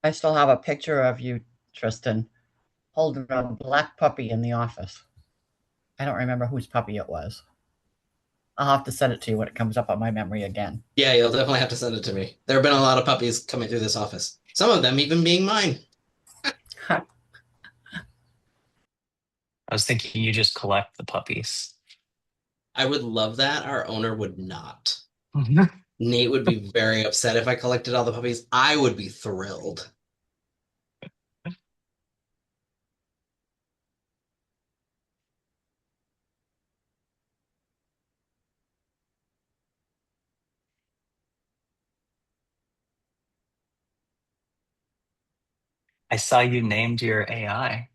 I still have a picture of you, Tristan, holding a black puppy in the office. I don't remember whose puppy it was. I'll have to send it to you when it comes up on my memory again. Yeah, you'll definitely have to send it to me. There have been a lot of puppies coming through this office. Some of them even being mine. I was thinking you just collect the puppies. I would love that. Our owner would not. Nate would be very upset if I collected all the puppies. I would be thrilled. I saw you named your AI.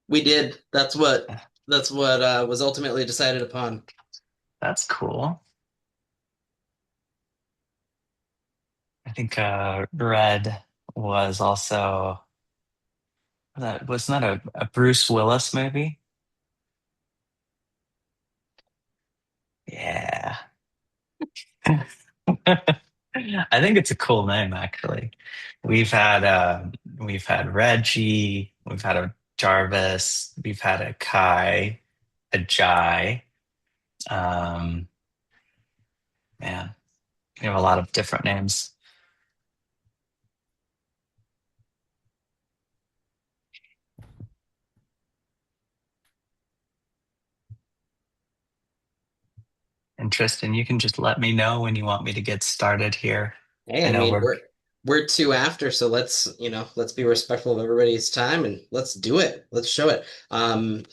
We did. That's what was ultimately decided upon. That's cool. I think Red was also that wasn't that a Bruce Willis movie? Yeah. I think it's a cool name actually. We've had we've had Reggie, we've had a Jarvis, we've had a Kai, a Jai. Um, Man, we have a lot of different names. And Tristan, you can just let me know when you want me to get started here. Hey, I I know mean, we're we're two after, so let's be respectful of everybody's time and let's do it. Let's show it.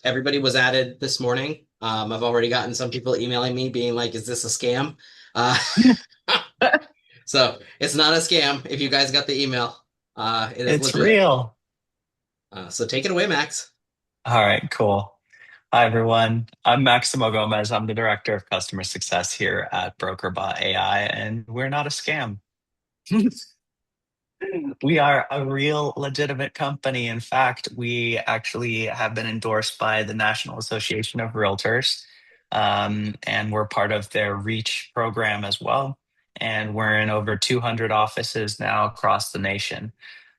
Everybody was added this morning. I've already gotten some people emailing me being like, "Is this a scam?" Uh, so it's not a scam. If you guys got the email, it is it's legit. real. So take it away, Max. All right, cool. Hi everyone. I'm Maximo Gomez. I'm the director of customer success here at BrokerBot AI, and we're not a scam. We are a real legitimate company. In fact, we actually have been endorsed by the National Association of Realtors, and we're part of their REACH program as well. And we're in over 200 offices now across the nation.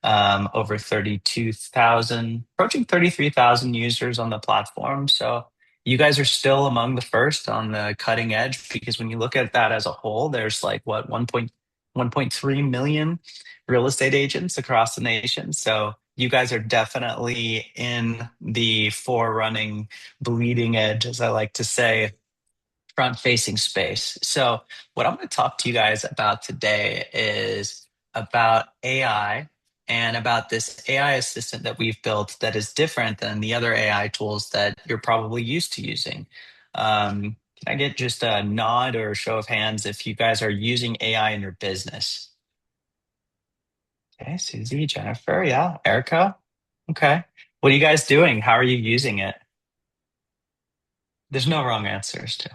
Over 32,000, approaching 33,000 users on the platform. So you guys are still among the first on the cutting edge because when you look at that as a whole, there's like what, 1.3 million real estate agents across the nation. So you guys are definitely in the forerunning, bleeding edge, as I like to say, front facing space. So, what I'm going to talk to you guys about today is about AI and about this AI assistant that we've built that is different than the other AI tools that you're probably used to using. Can I get just a nod or a show of hands if you guys are using AI in your business? Okay, Susie, Jennifer, yeah, Erica. Okay. What are you guys doing? How are you using it? There's no wrong answers to.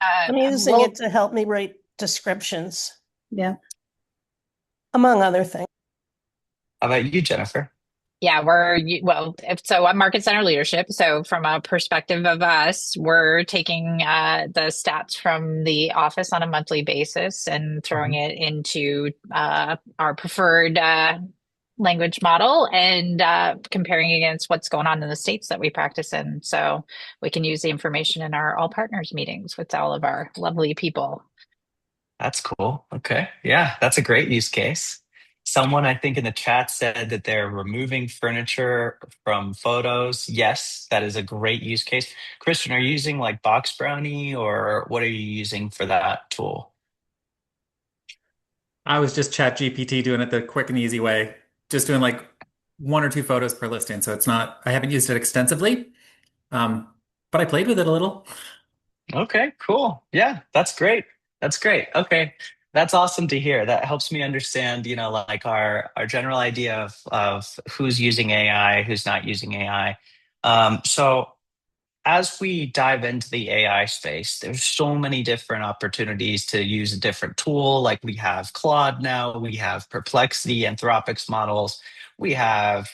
I'm using Well, it to help me write descriptions, yeah. among other things. How about you, Jennifer? Yeah, so I'm market center leadership. So from a perspective of us, we're taking the stats from the office on a monthly basis and throwing Mhm. it into our preferred language model and comparing against what's going on in the states that we practice in. So we can use the information in our all partners meetings with all of our lovely people. That's cool. Okay. Yeah, that's a great use case. Someone I think in the chat said that they're removing furniture from photos. Yes, that is a great use case. Christian, are you using like Box Brownie or what are you using for that tool? I was just Chat GPT doing it the quick and easy way, just doing like one or two photos per listing. So it's not, I haven't used it extensively, um, but I played with it a little. Okay, cool. Yeah, that's great. That's great. Okay. That's awesome to hear. That helps me understand, like our general idea of who's using AI, who's not using AI. So as we dive into the AI space, there's so many different opportunities to use a different tool. Like we have Claude now, we have Perplexity, Anthropic's models, we have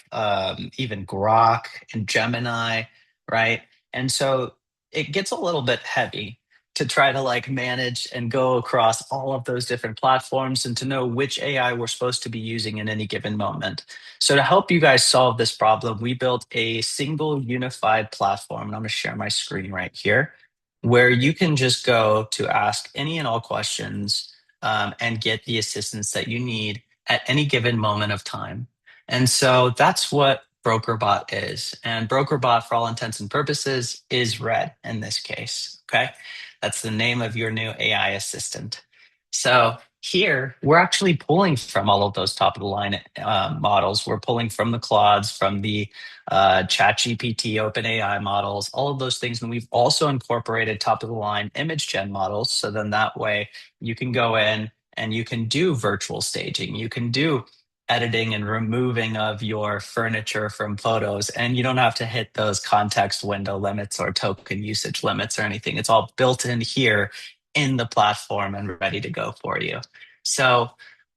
even Grok and Gemini, right? And so it gets a little bit heavy. to try to like manage and go across all of those different platforms and to know which AI we're supposed to be using in any given moment. So to help you guys solve this problem, we built a single unified platform. And I'm going to share my screen right here, where you can just go to ask any and all questions and get the assistance that you need at any given moment of time. And so that's what BrokerBot is. And BrokerBot, for all intents and purposes, is Red in this case. Okay. That's the name of your new AI assistant. So here, we're actually pulling from all of those top of the line models. We're pulling from the Claudes, from the ChatGPT, OpenAI models, all of those things. And we've also incorporated top of the line image gen models. So then that way you can go in and you can do virtual staging. You can do editing and removing of your furniture from photos, and you don't have to hit those context window limits or token usage limits or anything. It's all built in here in the platform and ready to go for you. So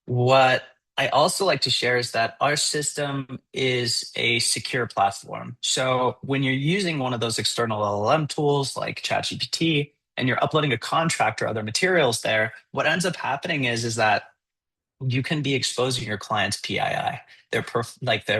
what I also like to share is that our system is a secure platform. So when you're using one of those external LLM tools like ChatGPT and you're uploading a contract or other materials there, what ends up happening is that you can be exposing your client's PII, their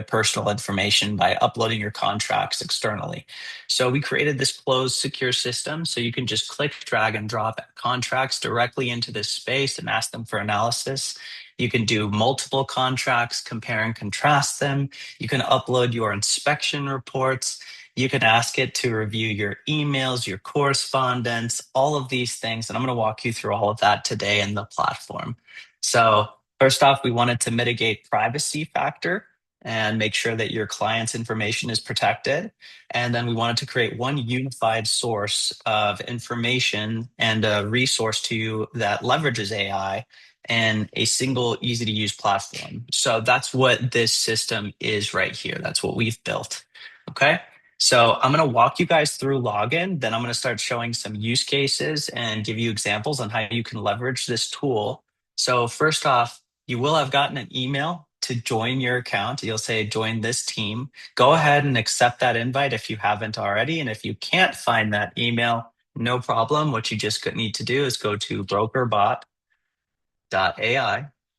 personal information by uploading your contracts externally. So we created this closed, secure system so you can just click, drag, and drop contracts directly into this space and ask them for analysis. You can do multiple contracts, compare and contrast them. You can upload your inspection reports. You can ask it to review your emails, your correspondence, all of these things. And I'm going to walk you through all of that today in the platform. So first off, we wanted to mitigate privacy factor and make sure that your client's information is protected. And then we wanted to create one unified source of information and a resource to you that leverages AI and a single easy to use platform. So that's what this system is right here. That's what we've built. Okay. So I'm going to walk you guys through login. Then I'm going to start showing some use cases and give you examples on how you can leverage this tool. So first off, you will have gotten an email to join your account. You'll say, join this team. Go ahead and accept that invite if you haven't already. And if you can't find that email, no problem. What you just need to do is go to brokerbot.ai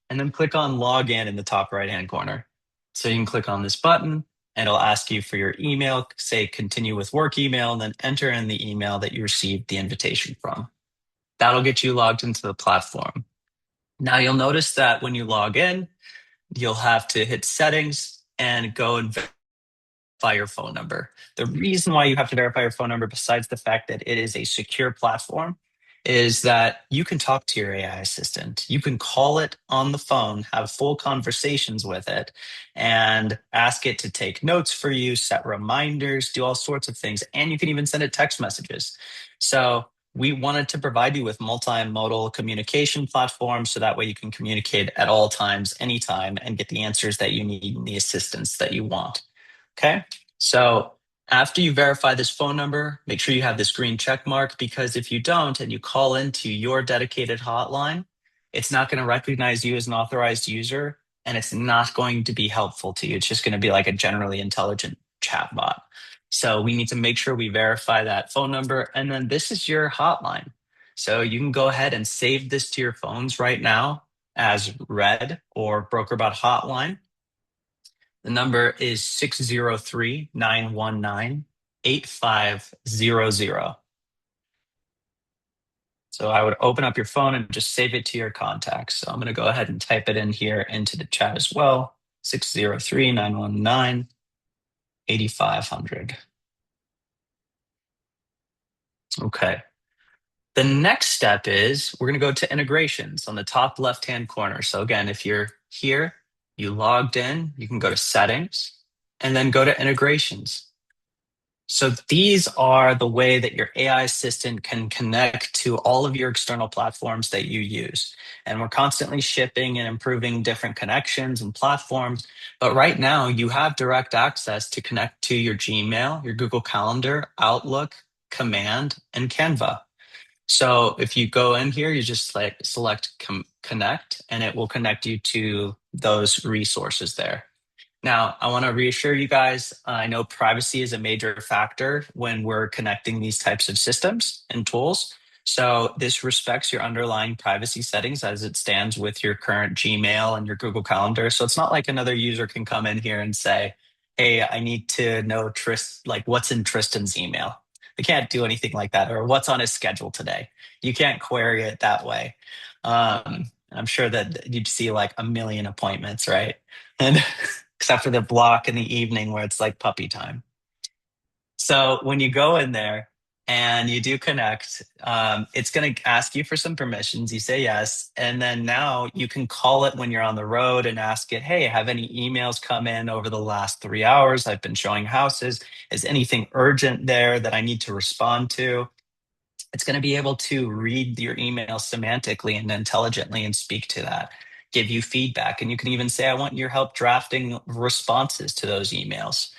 and then click on login in the top right-hand corner. So you can click on this button and it'll ask you for your email, say continue with work email, and then enter in the email that you received the invitation from. That'll get you logged into the platform. Now you'll notice that when you log in, you'll have to hit settings and go and verify your phone number. The reason why you have to verify your phone number, besides the fact that it is a secure platform, is that you can talk to your AI assistant. You can call it on the phone, have full conversations with it, and ask it to take notes for you, set reminders, do all sorts of things. And you can even send it text messages. So we wanted to provide you with multimodal communication platforms so that way you can communicate at all times, anytime, and get the answers that you need and the assistance that you want. Okay, so after you verify this phone number, make sure you have this green check mark, because if you don't and you call into your dedicated hotline, it's not going to recognize you as an authorized user and it's not going to be helpful to you. It's just going to be like a generally intelligent chatbot. So we need to make sure we verify that phone number. And then this is your hotline. So you can go ahead and save this to your phones right now as Red or BrokerBot hotline. The number is 603-919-8500. So I would open up your phone and just save it to your contacts. So I'm going to go ahead and type it in here into the chat as well. 603-919-8500. Okay. The next step is we're going to go to integrations on the top left-hand corner. So again, if you're here, you logged in, you can go to settings and then go to integrations. So these are the way that your AI assistant can connect to all of your external platforms that you use. And we're constantly shipping and improving different connections and platforms. But right now you have direct access to connect to your Gmail, your Google Calendar, Outlook, Command, and Canva. So if you go in here, you just select connect and it will connect you to those resources there. Now, I want to reassure you guys, I know privacy is a major factor when we're connecting these types of systems and tools. So this respects your underlying privacy settings as it stands with your current Gmail and your Google Calendar. So it's not like another user can come in here and say, hey, I need to know like what's in Tristan's email. They can't do anything like that, or what's on his schedule today. You can't query it that way. I'm sure that you'd see like a million appointments, right? And except for the block in the evening where it's like puppy time. So when you go in there and you do connect, it's going to ask you for some permissions. You say yes. And then now you can call it when you're on the road and ask it, hey, have any emails come in over the last 3 hours? I've been showing houses. Is anything urgent there that I need to respond to? It's going to be able to read your email semantically and intelligently and speak to that, give you feedback. And you can even say, I want your help drafting responses to those emails.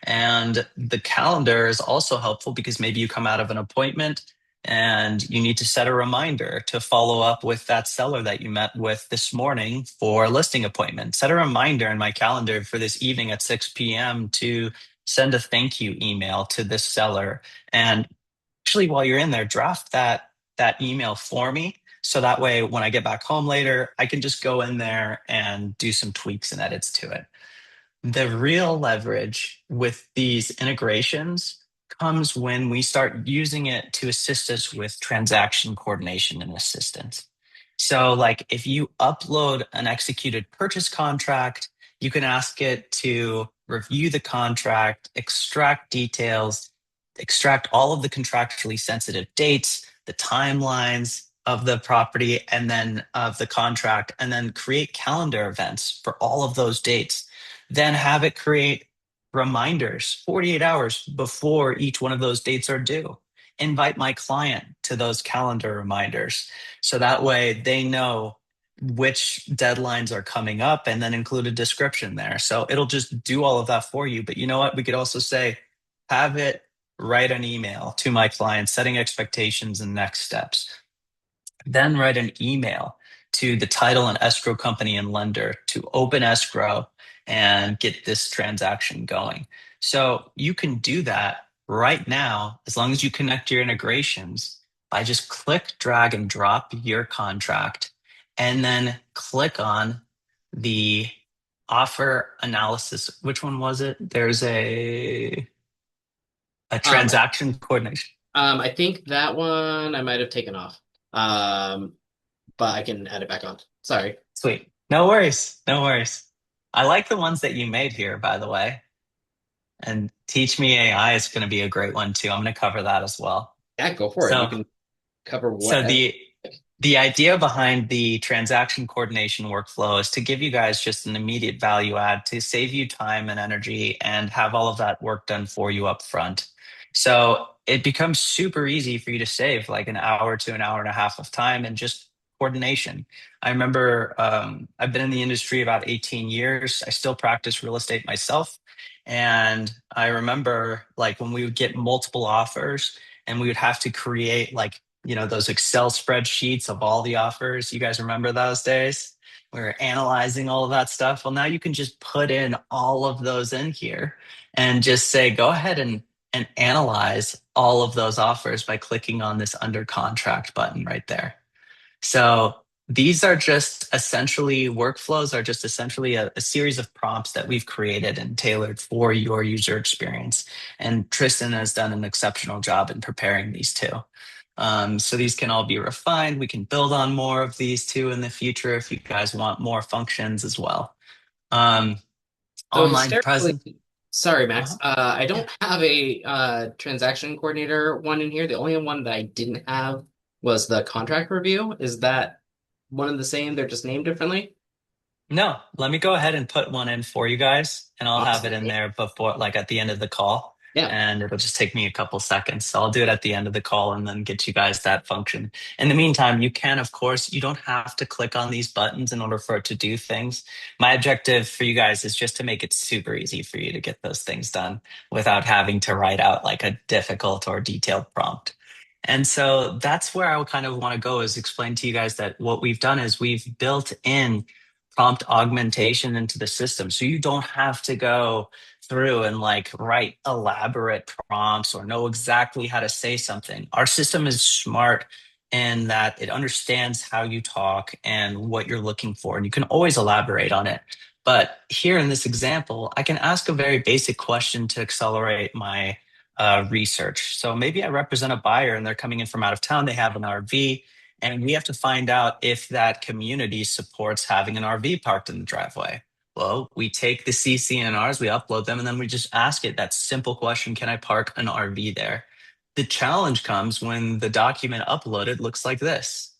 And the calendar is also helpful because maybe you come out of an appointment and you need to set a reminder to follow up with that seller that you met with this morning for a listing appointment. Set a reminder in my calendar for this evening at 6 p.m. to send a thank you email to this seller. And actually, while you're in there, draft that email for me. So that way, when I get back home later, I can just go in there and do some tweaks and edits to it. The real leverage with these integrations comes when we start using it to assist us with transaction coordination and assistance. So, like if you upload an executed purchase contract, you can ask it to review the contract, extract details, extract all of the contractually sensitive dates, the timelines of the property, and then of the contract, and then create calendar events for all of those dates. Then have it create reminders 48 hours before each one of those dates are due. Invite my client to those calendar reminders. So that way they know which deadlines are coming up and then include a description there. So it'll just do all of that for you. But you know what? We could also say, have it write an email to my client, setting expectations and next steps. Then write an email to the title and escrow company and lender to open escrow and get this transaction going. So you can do that right now as long as you connect your integrations by just click, drag, and drop your contract and then click on the offer analysis. Which one was it? There's a transaction coordination. I think that one I might have taken off. But I can add it back on. Sorry. Sweet. No worries. No worries. I like the ones that you made here, by the way. And Teach Me AI is going to be a great one too. I'm going to cover that as well. Yeah, go for it. So, You can cover so whatever. the idea behind the transaction coordination workflow is to give you guys just an immediate value add to save you time and energy and have all of that work done for you up front. So it becomes super easy for you to save like an hour to an hour and a half of time and just coordination. I remember I've been in the industry about 18 years. I still practice real estate myself. And I remember like when we would get multiple offers and we would have to create like those Excel spreadsheets of all the offers. You guys remember those days? We were analyzing all of that stuff. Well, now you can just put in all of those in here and just say, go ahead and analyze all of those offers by clicking on this under contract button right there. So these are just essentially workflows are just essentially a series of prompts that we've created and tailored for your user experience. And Tristan has done an exceptional job in preparing these two. So these can all be refined. We can build on more of these too in the future if you guys want more functions as well. So Online present. sorry, Max. I Yeah. don't have a transaction coordinator one in here. The only one that I didn't have was the contract review. Is that one and the same? They're just named differently? No, let me go ahead and put one in for you guys, and I'll have it Awesome. in there before, like at the end of the call. Yeah. And it'll just take me a couple seconds. So I'll do it at the end of the call and then get you guys that function. In the meantime, you can, of course, you don't have to click on these buttons in order for it to do things. My objective for you guys is just to make it super easy for you to get those things done without having to write out like a difficult or detailed prompt. And so that's where I would kind of want to go is explain to you guys that what we've done is we've built in prompt augmentation into the system. So you don't have to go through and like write elaborate prompts or know exactly how to say something. Our system is smart in that it understands how you talk and what you're looking for, and you can always elaborate on it. But here in this example, I can ask a very basic question to accelerate my research. So maybe I represent a buyer and they're coming in from out of town, they have an RV, and we have to find out if that community supports having an RV parked in the driveway. Well, we take the CCNRs, we upload them, and then we just ask it that simple question, can I park an RV there? The challenge comes when the document uploaded looks like this,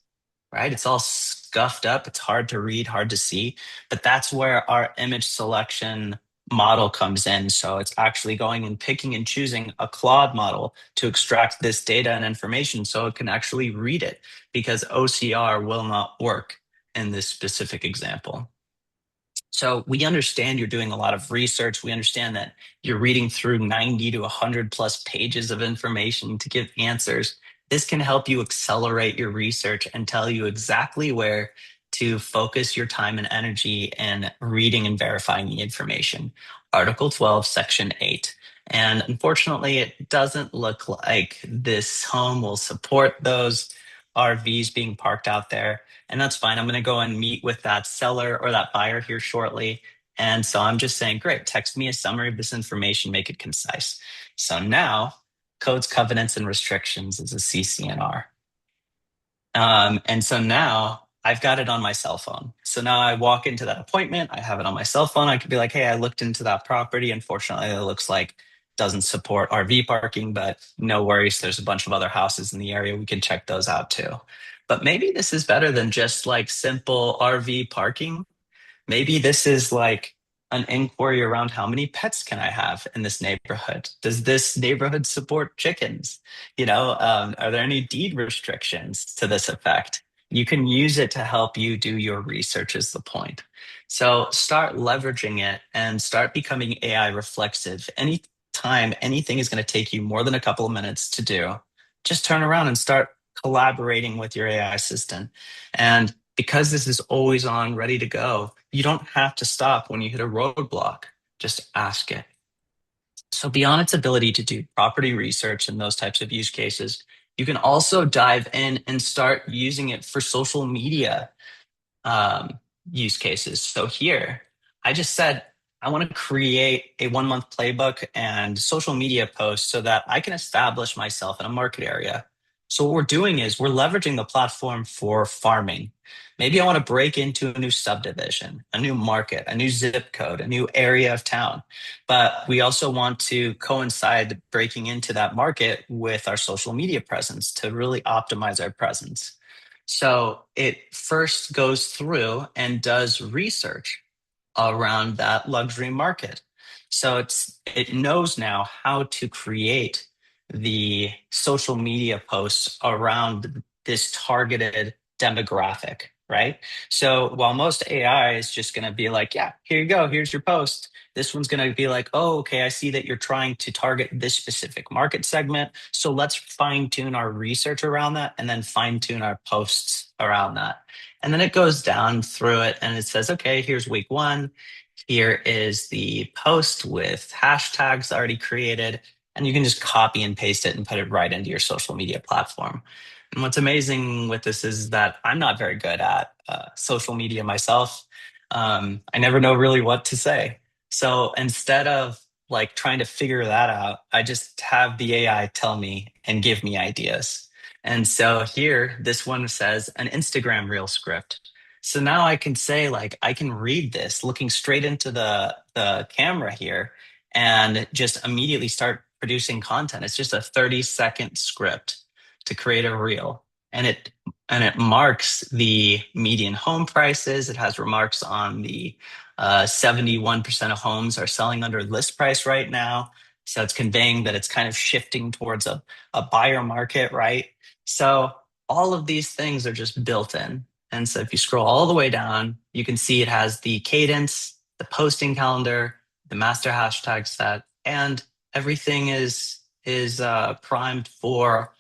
right? It's all scuffed up. It's hard to read, hard to see. But that's where our image selection model comes in. So it's actually going and picking and choosing a Claude model to extract this data and information so it can actually read it, because OCR will not work in this specific example. So we understand you're doing a lot of research. We understand that you're reading through 90 to 100 plus pages of information to give answers. This can help you accelerate your research and tell you exactly where to focus your time and energy in reading and verifying the information. Article 12, Section 8. And unfortunately, it doesn't look like this home will support those RVs being parked out there. And that's fine. I'm going to go and meet with that seller or that buyer here shortly. And so I'm just saying, great, text me a summary of this information, make it concise. So now, codes, covenants, and restrictions is a CCNR. And so now I've got it on my cell phone. So now I walk into that appointment, I have it on my cell phone. I could be like, hey, I looked into that property. Unfortunately, it looks like doesn't support RV parking, but no worries. There's a bunch of other houses in the area. We can check those out too. But maybe this is better than just like simple RV parking. Maybe this is like an inquiry around how many pets can I have in this neighborhood? Does this neighborhood support chickens? Are there any deed restrictions to this effect? You can use it to help you do your research is the point. So start leveraging it and start becoming AI reflexive. Anytime anything is going to take you more than a couple of minutes to do, just turn around and start collaborating with your AI assistant. And because this is always on, ready to go, you don't have to stop when you hit a roadblock. Just ask it. So beyond its ability to do property research and those types of use cases, you can also dive in and start using it for social media um, use cases. So here, I just said, I want to create a 1 month playbook and social media posts so that I can establish myself in a market area. So what we're doing is we're leveraging the platform for farming. Maybe I want to break into a new subdivision, a new market, a new zip code, a new area of town. But we also want to coincide breaking into that market with our social media presence to really optimize our presence. So it first goes through and does research around that luxury market. So it knows now how to create the social media posts around this targeted demographic, right? So while most AI is just going to be like, yeah, here you go, here's your post. This one's going to be like, oh, okay, I see that you're trying to target this specific market segment. So let's fine tune our research around that and then fine tune our posts around that. And then it goes down through it and it says, okay, here's week 1. Here is the post with hashtags already created. And you can just copy and paste it and put it right into your social media platform. And what's amazing with this is that I'm not very good at social media myself. I never know really what to say. So instead of like trying to figure that out, I just have the AI tell me and give me ideas. And so here, this one says an Instagram reel script. So now I can say, like, I can read this looking straight into the camera here and just immediately start producing content. It's just a 30-second script to create a reel. And it marks the median home prices. It has remarks on the 71% of homes are selling under list price right now. So it's conveying that it's kind of shifting towards a buyer market, right? So all of these things are just built in. And so if you scroll all the way down, you can see it has the cadence, the posting calendar, the master hashtag set, and everything is primed for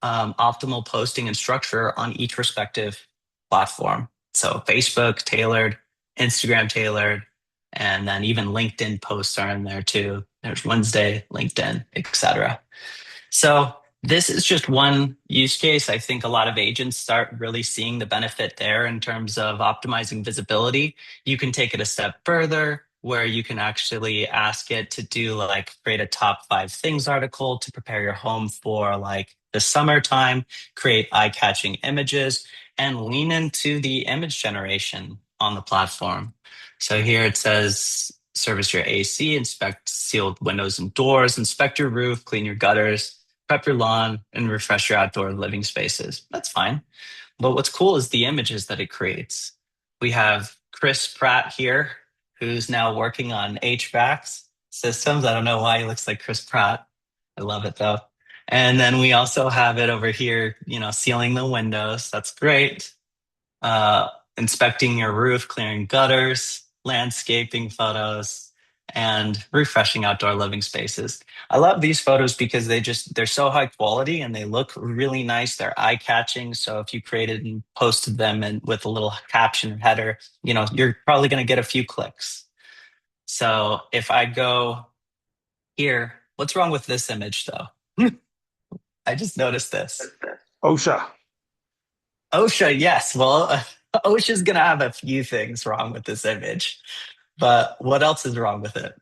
optimal posting and structure on each respective platform. So Facebook tailored, Instagram tailored, and then even LinkedIn posts are in there too. There's Wednesday, LinkedIn, etc. So This is just one use case. I think a lot of agents start really seeing the benefit there in terms of optimizing visibility. You can take it a step further where you can actually ask it to do like create a top 5 things article to prepare your home for like the summertime, create eye-catching images, and lean into the image generation on the platform. So here it says service your AC, inspect sealed windows and doors, inspect your roof, clean your gutters, prep your lawn, and refresh your outdoor living spaces. That's fine. But what's cool is the images that it creates. We have Chris Pratt here, who's now working on HVAC systems. I don't know why he looks like Chris Pratt. I love it though. And then we also have it over here, sealing the windows. That's great. uh, Inspecting your roof, clearing gutters, landscaping photos, and refreshing outdoor living spaces. I love these photos because they're so high quality and they look really nice. They're eye-catching. So if you created and posted them and with a little caption or header, you're probably going to get a few clicks. So if I go here, what's wrong with this image though? I just noticed this. OSHA. OSHA, yes. Well, OSHA's going to have a few things wrong with this image, but what else is wrong with it?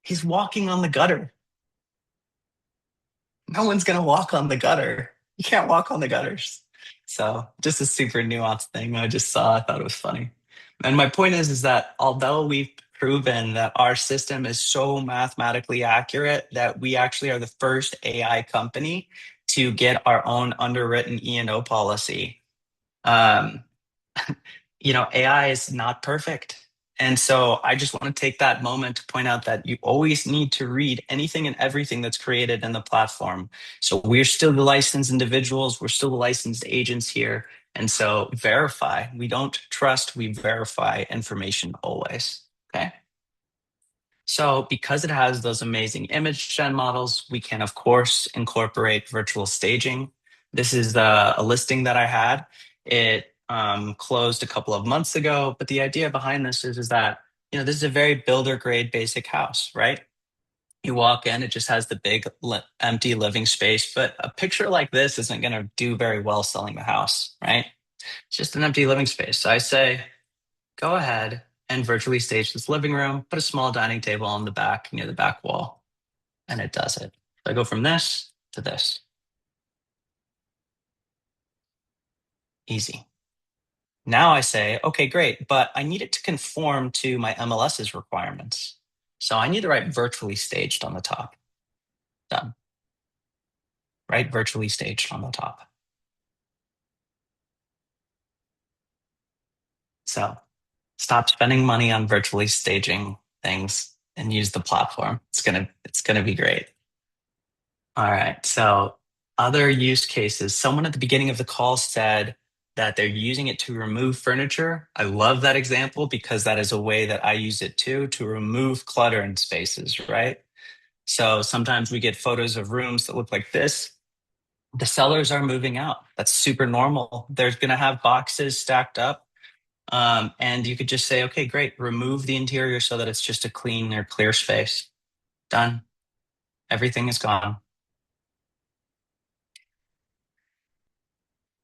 He's walking on the gutter. No one's going to walk on the gutter. You can't walk on the gutters. So just a super nuanced thing I just saw. I thought it was funny. And my point is that although we've proven that our system is so mathematically accurate that we actually are the first AI company to get our own underwritten E&O policy. Um, AI is not perfect. And so I just want to take that moment to point out that you always need to read anything and everything that's created in the platform. So we're still the licensed individuals, we're still the licensed agents here. And so verify. We don't trust, we verify information always. Okay. So because it has those amazing image gen models, we can, of course, incorporate virtual staging. This is a listing that I had. It closed a couple of months ago, but the idea behind this is that, this is a very builder grade basic house, right? You walk in, it just has the big empty living space, but a picture like this isn't going to do very well selling the house, right? It's just an empty living space. So I say, go ahead and virtually stage this living room, put a small dining table on the back near the back wall, and it does it. So I go from this to this. Easy. Now I say, okay, great, but I need it to conform to my MLS's requirements. So I need to write virtually staged on the top. Done. Write virtually staged on the top. So stop spending money on virtually staging things and use the platform. It's gonna be great. All right. So other use cases. Someone at the beginning of the call said that they're using it to remove furniture. I love that example because that is a way that I use it too, to remove clutter in spaces, right? So sometimes we get photos of rooms that look like this. The sellers are moving out. That's super normal. They're going to have boxes stacked up. And you could just say, okay, great, remove the interior so that it's just a clean or clear space. Done. Everything is gone.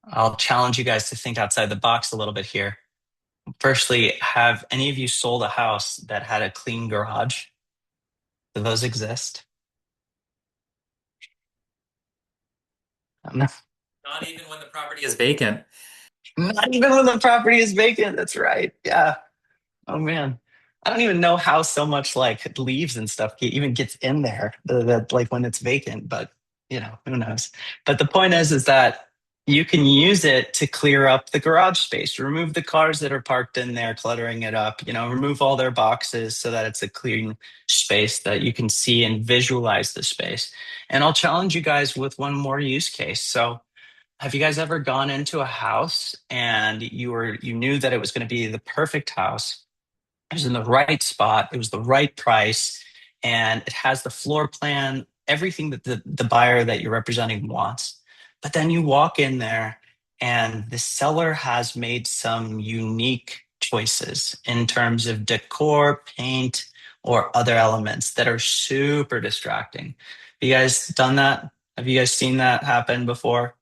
I'll challenge you guys to think outside the box a little bit here. Firstly, have any of you sold a house that had a clean garage? Do those exist? No. Not even when the property is vacant. Not even when the property is vacant. That's right. Yeah. Oh man. I don't even know how so much like leaves and stuff even gets in there that like when it's vacant, but who knows. But the point is that you can use it to clear up the garage space, remove the cars that are parked in there, cluttering it up, remove all their boxes so that it's a clean space that you can see and visualize the space. And I'll challenge you guys with one more use case. So have you guys ever gone into a house and you knew that it was going to be the perfect house? It was in the right spot, it was the right price, and it has the floor plan, everything that the buyer that you're representing wants. But then you walk in there and the seller has made some unique choices in terms of decor, paint, or other elements that are super distracting. You guys done that? Have you guys seen that happen before?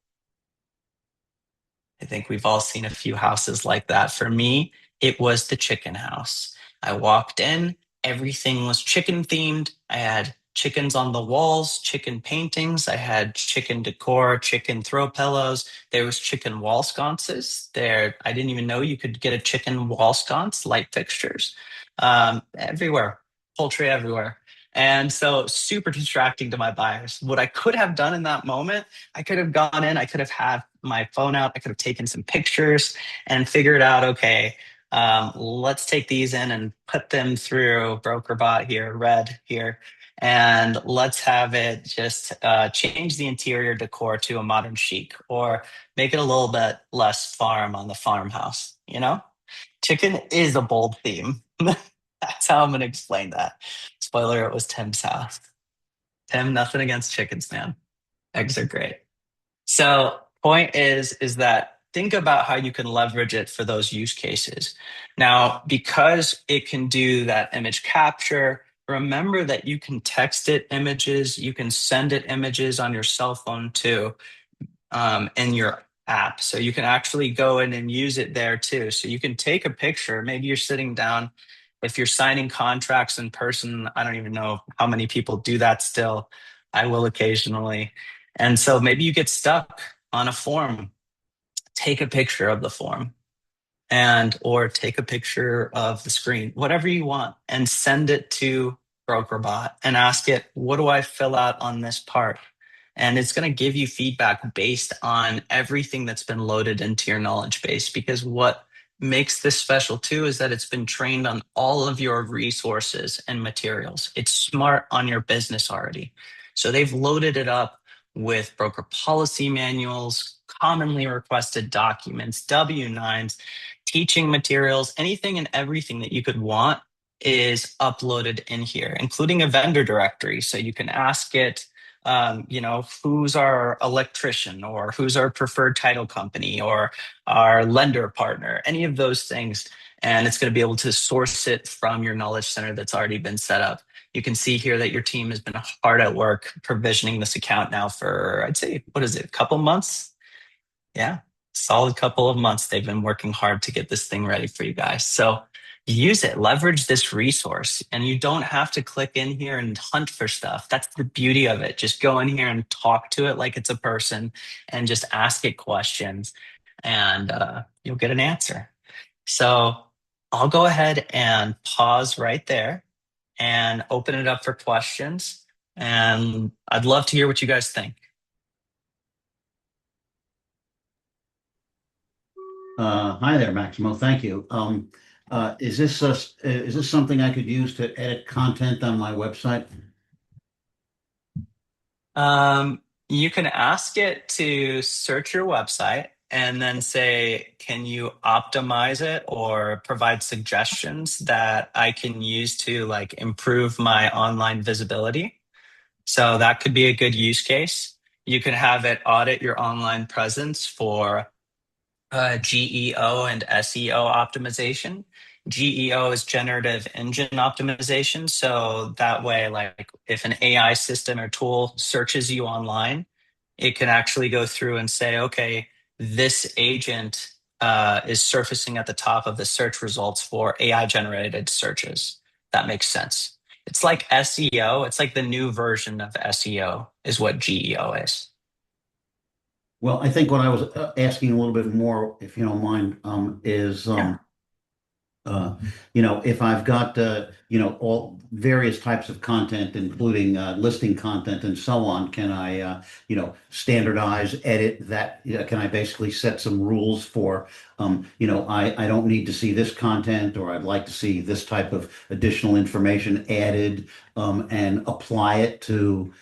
I think we've all seen a few houses like that. For me, it was the chicken house. I walked in, everything was chicken themed. I had chickens on the walls, chicken paintings. I had chicken decor, chicken throw pillows. There was chicken wall sconces. There, I didn't even know you could get a chicken wall sconce, light fixtures, everywhere, poultry everywhere. And so super distracting to my buyers. What I could have done in that moment, I could have gone in, I could have had my phone out, I could have taken some pictures and figured out, okay, let's take these in and put them through BrokerBot here, red here, and let's have it just change the interior decor to a modern chic or make it a little bit less farm on the farmhouse, you know? Chicken is a bold theme. That's how I'm going to explain that. Spoiler, it was Tim's house. Tim, nothing against chickens, man. Eggs are great. So point is that think about how you can leverage it for those use cases. Now, because it can do that image capture, remember that you can text it images, you can send it images on your cell phone too, in your app. So you can actually go in and use it there too. So you can take a picture, maybe you're sitting down, if you're signing contracts in person, I don't even know how many people do that still. I will occasionally. And so maybe you get stuck on a form, take a picture of the form and or take a picture of the screen, whatever you want, and send it to BrokerBot and ask it, what do I fill out on this part? And it's going to give you feedback based on everything that's been loaded into your knowledge base. Because what makes this special too is that it's been trained on all of your resources and materials. It's smart on your business already. So they've loaded it up with broker policy manuals, commonly requested documents, W-9s, teaching materials, anything and everything that you could want is uploaded in here, including a vendor directory. So you can ask it, who's our electrician or who's our preferred title company or our lender partner, any of those things. And it's going to be able to source it from your knowledge center that's already been set up. You can see here that your team has been hard at work provisioning this account now for, I'd say, what is it, a couple months? Yeah, solid couple of months. They've been working hard to get this thing ready for you guys. So use it, leverage this resource, and you don't have to click in here and hunt for stuff. That's the beauty of it. Just go in here and talk to it like it's a person and just ask it questions and you'll get an answer. So I'll go ahead and pause right there and open it up for questions. And I'd love to hear what you guys think. Hi there, Maximo. Thank you. Is this something I could use to edit content on my website? You can ask it to search your website and then say, can you optimize it or provide suggestions that I can use to like improve my online visibility? So that could be a good use case. You can have it audit your online presence for GEO and SEO optimization. GEO is generative engine optimization. So that way, like if an AI system or tool searches you online, it can actually go through and say, okay, this agent is surfacing at the top of the search results for AI generated searches. That makes sense. It's like SEO. It's like the new version of SEO is what GEO is. Well, I think what I was asking a little bit more, if you don't mind, is Yeah. if I've got all various types of content, including listing content and so on, can I standardize, edit that? Can I basically set some rules for I don't need to see this content, or I'd like to see this type of additional information added, and apply it to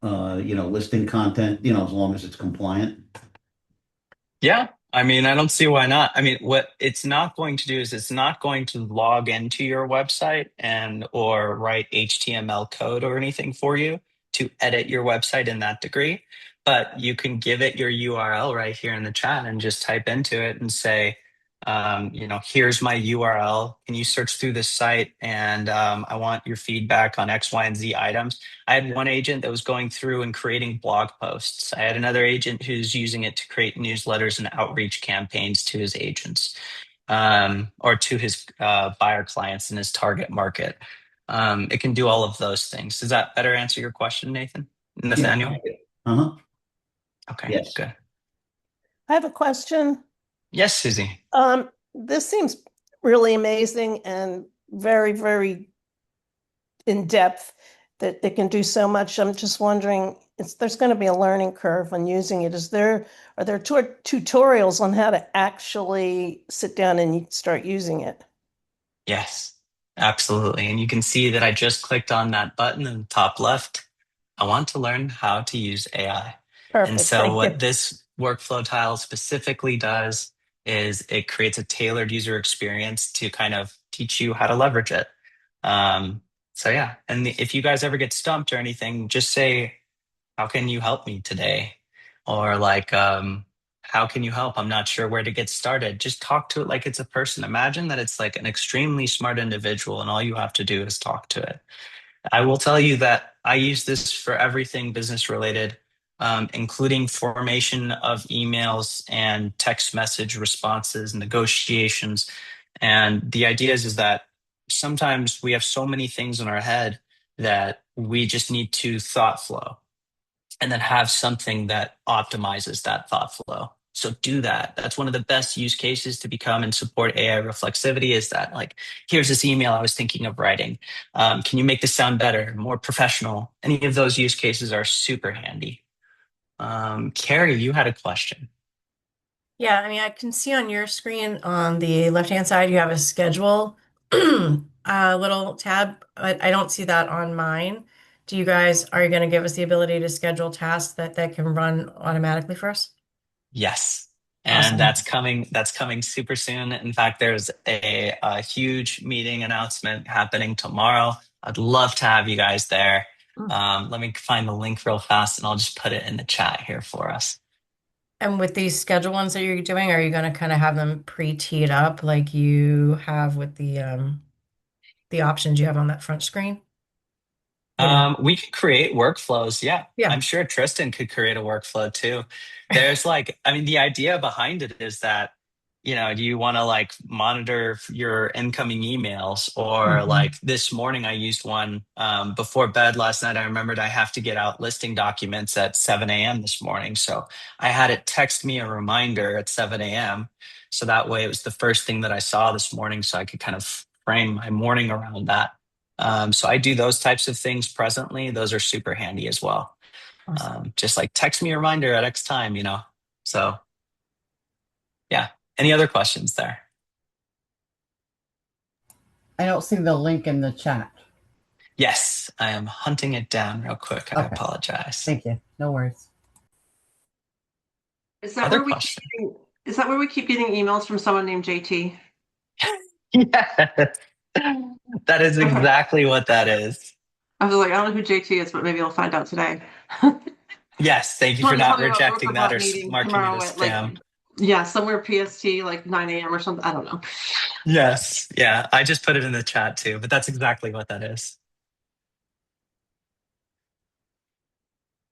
listing content, as long as it's compliant. Yeah. I mean, I don't see why not. I mean, what it's not going to do is it's not going to log into your website and or write HTML code or anything for you to edit your website in that degree. But you can give it your URL right here in the chat and just type into it and say, Here's my URL. Can you search through this site? And I want your feedback on X, Y, and Z items. I had one agent that was going through and creating blog posts. I had another agent who's using it to create newsletters and outreach campaigns to his agents, or to his buyer clients in his target market. It can do all of those things. Does that better answer your question, Nathan? Yeah. Nathaniel? Uh-huh. Okay, Yes. good. I have a question. Yes, Susie. This seems really amazing and very, very in depth that it can do so much. I'm just wondering, there's going to be a learning curve on using it. Are there tutorials on how to actually sit down and start using it? Yes, absolutely. And you can see that I just clicked on that button in the top left. I want to learn how to use AI. And Perfect. so Thank what you. this workflow tile specifically does is it creates a tailored user experience to kind of teach you how to leverage it. So yeah, and if you guys ever get stumped or anything, just say, how can you help me today? Or like, how can you help? I'm not sure where to get started. Just talk to it like it's a person. Imagine that it's like an extremely smart individual, and all you have to do is talk to it. I will tell you that I use this for everything business related, including formation of emails and text message responses, negotiations. And the idea is that sometimes we have so many things in our head that we just need to thought flow and then have something that optimizes that thought flow. So do that. That's one of the best use cases to become and support AI reflexivity is that like, here's this email I was thinking of writing. Can you make this sound better, more professional? Any of those use cases are super handy. Carrie, you had a question. Yeah, I mean, I can see on your screen on the left-hand side, you have a schedule little tab, but I don't see that on mine. Are you going to give us the ability to schedule tasks that can run automatically for us? Yes. And Awesome. that's coming super soon. In fact, there's a huge meeting announcement happening tomorrow. I'd love to have you guys there. Mm. Let me find the link real fast and I'll just put it in the chat here for us. And with these schedule ones that you're doing, are you going to kind of have them pre-teed up like you have with the options you have on that front screen? We could create workflows. Yeah. Yeah. I'm sure Tristan could create a workflow too. There's like, I mean, the idea behind it is that, do you want to like monitor your incoming emails or Mhm. like this morning I used one before bed last night. I remembered I have to get out listing documents at 7 a.m. this morning. So I had it text me a reminder at 7 a.m. So that way it was the first thing that I saw this morning. So I could kind of frame my morning around that. So I do those types of things presently. Those are super handy as well. Awesome. Just like text me a reminder at X time. So yeah. Any other questions there? I don't see the link in the chat. Yes, I am hunting it down real quick. I Okay. apologize. Thank you. No worries. Is that Other where we keep question? getting, is that where we keep getting emails from someone named JT? Yes. That is Okay. exactly what that is. I was like, I don't know who JT is, but maybe I'll find out today. Yes, thank you for Someone not told me about rejecting that BrokerBot or meeting marking it tomorrow as at like, spam. yeah, somewhere PST, like 9 a.m. or something. I don't know. Yes, yeah, I just put it in the chat too, but that's exactly what that is.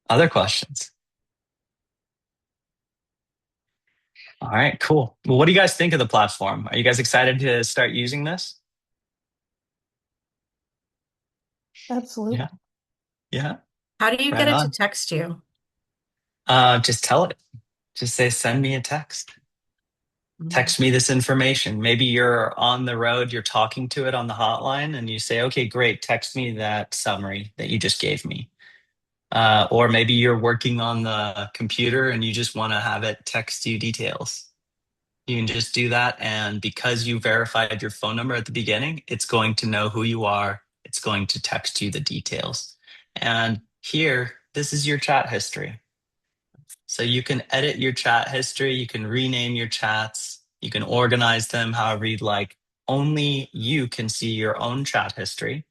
Other questions? All right, cool. Well, what do you guys think of the platform? Are you guys excited to start using this? Absolutely. Yeah, yeah, How do you right get it to on. text you? Just tell it. Just say, send me a text. Mm. Text me this information. Maybe you're on the road, you're talking to it on the hotline, and you say, okay, great, text me that summary that you just gave me. Or maybe you're working on the computer and you just want to have it text you details. You can just do that. And because you verified your phone number at the beginning, it's going to know who you are. It's going to text you the details. And here, this is your chat history. So you can edit your chat history. You can rename your chats. You can organize them however you'd like. Only you can see your own chat history.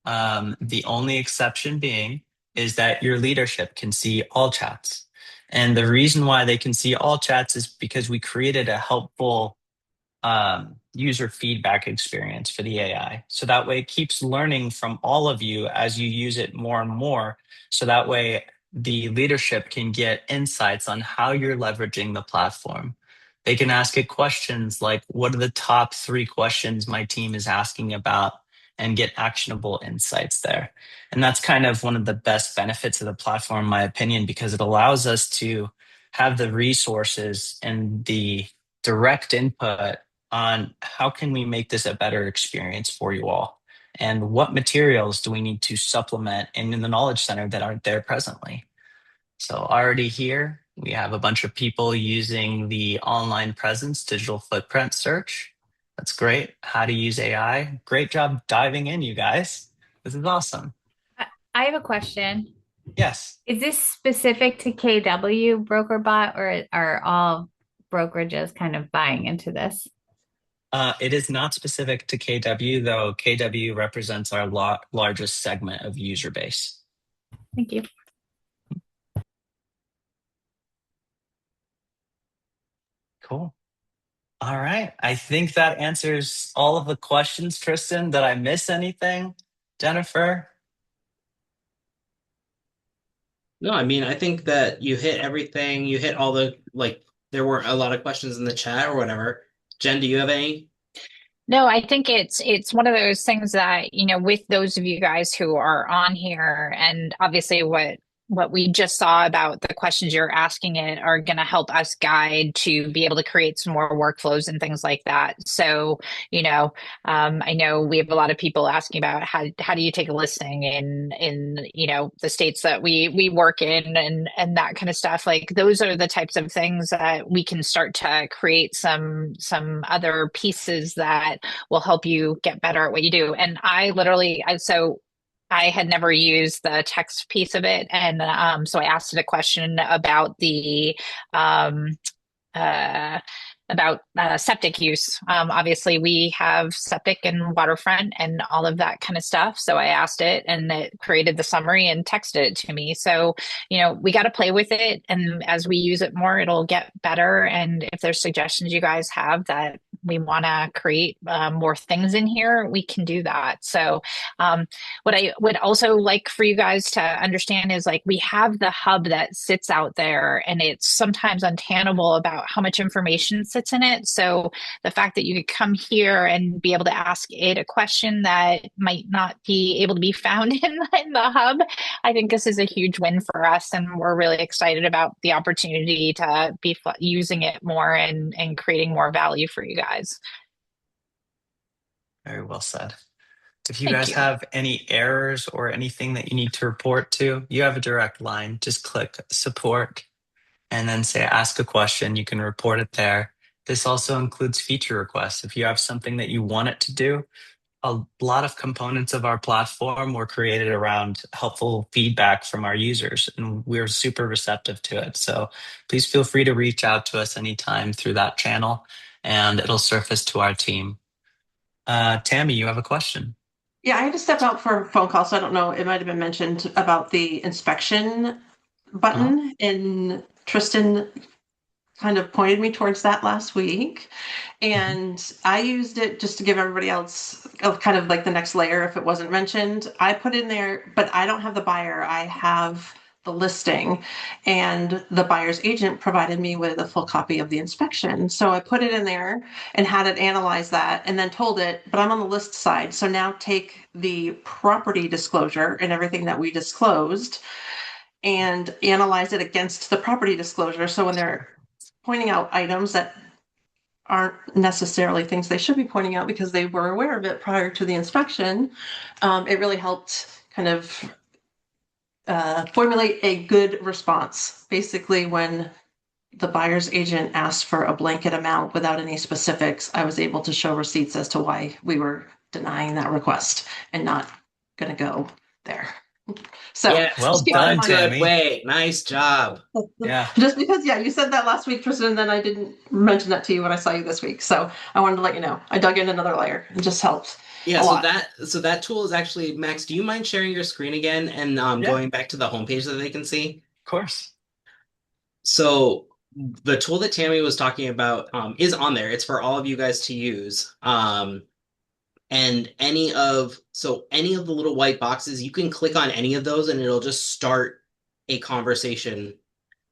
The only exception being is that your leadership can see all chats. And the reason why they can see all chats is because we created a helpful user feedback experience for the AI. So that way it keeps learning from all of you as you use it more and more. So that way the leadership can get insights on how you're leveraging the platform. They can ask it questions like, what are the top 3 questions my team is asking about? And get actionable insights there. And that's kind of one of the best benefits of the platform, in my opinion, because it allows us to have the resources and the direct input on how can we make this a better experience for you all, and what materials do we need to supplement in the knowledge center that aren't there presently. So already here we have a bunch of people using the online presence digital footprint search. That's great. How to use AI. Great job diving in, you guys. This is awesome. I have a question. Yes. Is this specific to KW BrokerBot, or are all brokerages kind of buying into this? It is not specific to KW, though KW represents our largest segment of user base. Thank you. Cool. All right. I think that answers all of the questions, Tristan. Did I miss anything, Jennifer? No, I mean, I think that you hit everything. You hit all the, like, there weren't a lot of questions in the chat or whatever. Jen, do you have any? No, I think it's one of those things that, with those of you guys who are on here, and obviously what we just saw about the questions you're asking it are going to help us guide to be able to create some more workflows and things like that. So, I know we have a lot of people asking about how do you take a listing in the states that we work in, and that kind of stuff. Like, those are the types of things that we can start to create some other pieces that will help you get better at what you do. And I had never used the text piece of it, and so I asked it a question about the uh, septic use. Obviously, we have septic and waterfront and all of that kind of stuff. So I asked it, and it created the summary and texted it to me. So, we got to play with it, and as we use it more, it'll get better. And if there's suggestions you guys have that we want to create more things in here, we can do that. So, what I would also like for you guys to understand is, like, we have the hub that sits out there, and it's sometimes untenable about how much information sits in it. So the fact that you could come here and be able to ask it a question that might not be able to be found in the hub, I think this is a huge win for us, and we're really excited about the opportunity to be using it more and creating more value for you guys. Very well said. If you Thank guys you. have any errors or anything that you need to report to, you have a direct line. Just click support and then say ask a question. You can report it there. This also includes feature requests. If you have something that you want it to do, a lot of components of our platform were created around helpful feedback from our users, and we're super receptive to it. So please feel free to reach out to us anytime through that channel, and it'll surface to our team. Tammy, you have a question. Yeah, I had to step out for a phone call, so I don't know. It might have been mentioned about the inspection button, and Tristan kind of pointed me towards that last week. And I used it just to give everybody else kind of like the next layer if it wasn't mentioned. I put in there, but I don't have the buyer. I have the listing, and the buyer's agent provided me with a full copy of the inspection. So I put it in there and had it analyze that, and then told it, but I'm on the list side. So now take the property disclosure and everything that we disclosed and analyze it against the property disclosure. So when they're pointing out items that aren't necessarily things they should be pointing out because they were aware of it prior to the inspection, it really helped kind of formulate a good response. Basically, when the buyer's agent asked for a blanket amount without any specifics, I was able to show receipts as to why we were denying that request and not going to go there. So Yeah, well done, Tammy. Way. Nice job. Yeah. Just because, yeah, you said that last week, Tristan, and then I didn't mention that to you when I saw you this week. So I wanted to let you know. I dug in another layer. It just helps. Yeah, so that tool is actually, Max, do you mind sharing your screen again and going back to the homepage that they can see? Of course. So the tool that Tammy was talking about is on there. It's for all of you guys to use. And any of the little white boxes, you can click on any of those and it'll just start a conversation.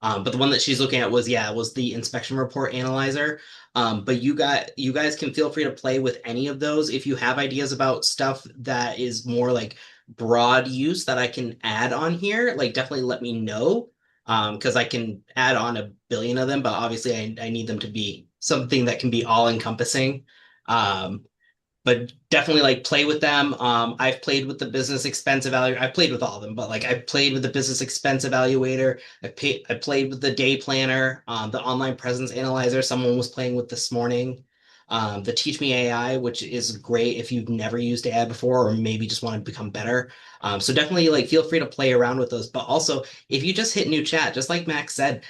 But the one that she's looking at was the inspection report analyzer. But you guys can feel free to play with any of those. If you have ideas about stuff that is more like broad use that I can add on here, like definitely let me know. Because I can add on a billion of them, but obviously I need them to be something that can be all encompassing. But definitely like play with them. I've played with the business expense evaluator. I've played with all of them, but like I've played with the business expense evaluator. I played with the day planner, the online presence analyzer. Someone was playing with this morning. The Teach Me AI, which is great if you've never used AI before or maybe just want to become better. So definitely like feel free to play around with those. But also, if you just hit new chat, just like Max said,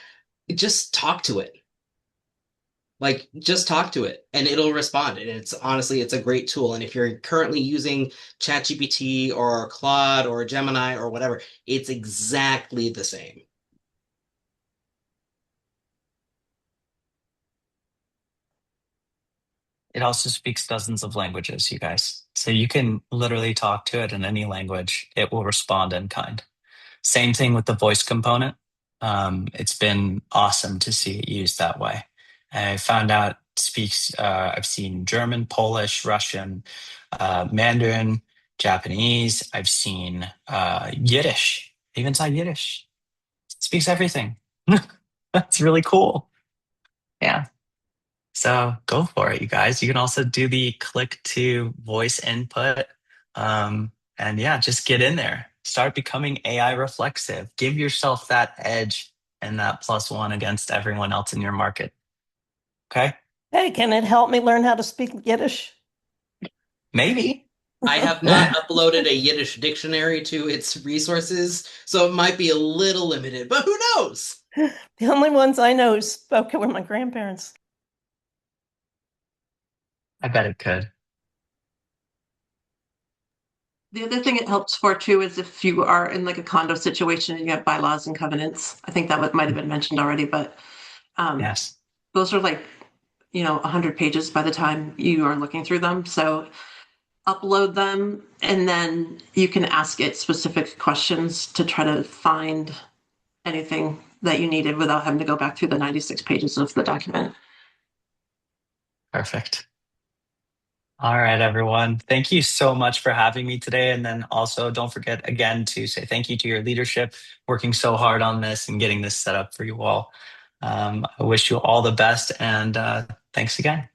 just talk to it. Like just talk to it and it'll respond. And it's honestly, it's a great tool. And if you're currently using ChatGPT or Claude or Gemini or whatever, it's exactly the same. It also speaks dozens of languages, you guys. So you can literally talk to it in any language. It will respond in kind. Same thing with the voice component. It's been awesome to see it used that way. I found out it speaks, I've seen German, Polish, Russian, Mandarin, Japanese. I've seen Yiddish, even saw Yiddish. It speaks everything. That's really cool. Yeah. So go for it, you guys. You can also do the click to voice input. And yeah, just get in there. Start becoming AI reflexive. Give yourself that edge and that +1 against everyone else in your market. Okay? Hey, can it help me learn how to speak Yiddish? Maybe. I have not uploaded a Yiddish dictionary to its resources, so it might be a little limited, but who knows? The only ones I know who spoke it were my grandparents. I bet it could. The other thing it helps for too is if you are in like a condo situation and you have bylaws and covenants. I think that might have been mentioned already, but Yes. those are like 100 pages by the time you are looking through them. So upload them and then you can ask it specific questions to try to find anything that you needed without having to go back through the 96 pages of the document. Perfect. All right, everyone. Thank you so much for having me today. And then also don't forget again to say thank you to your leadership working so hard on this and getting this set up for you all. I wish you all the best and thanks again.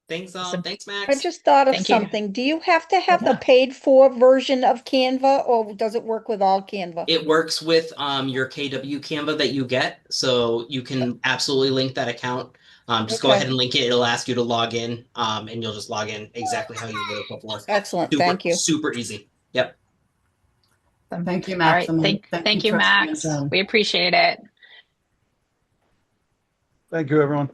Thanks, Awesome. thanks, I Max. just thought of Thank you. something. Do you have to have the Yeah. paid for version of Canva or does it work with all Canva? It works with your KW Canva that you get, so you can absolutely link that account. Just go Okay. ahead and link it. It'll ask you to log in, and you'll just log in exactly how you would have before. Excellent. Super, Thank you. super easy. Yep. Thank you, All Max. right. Thank you, Tristan, Max. and Jen. We appreciate it. Thank you, everyone.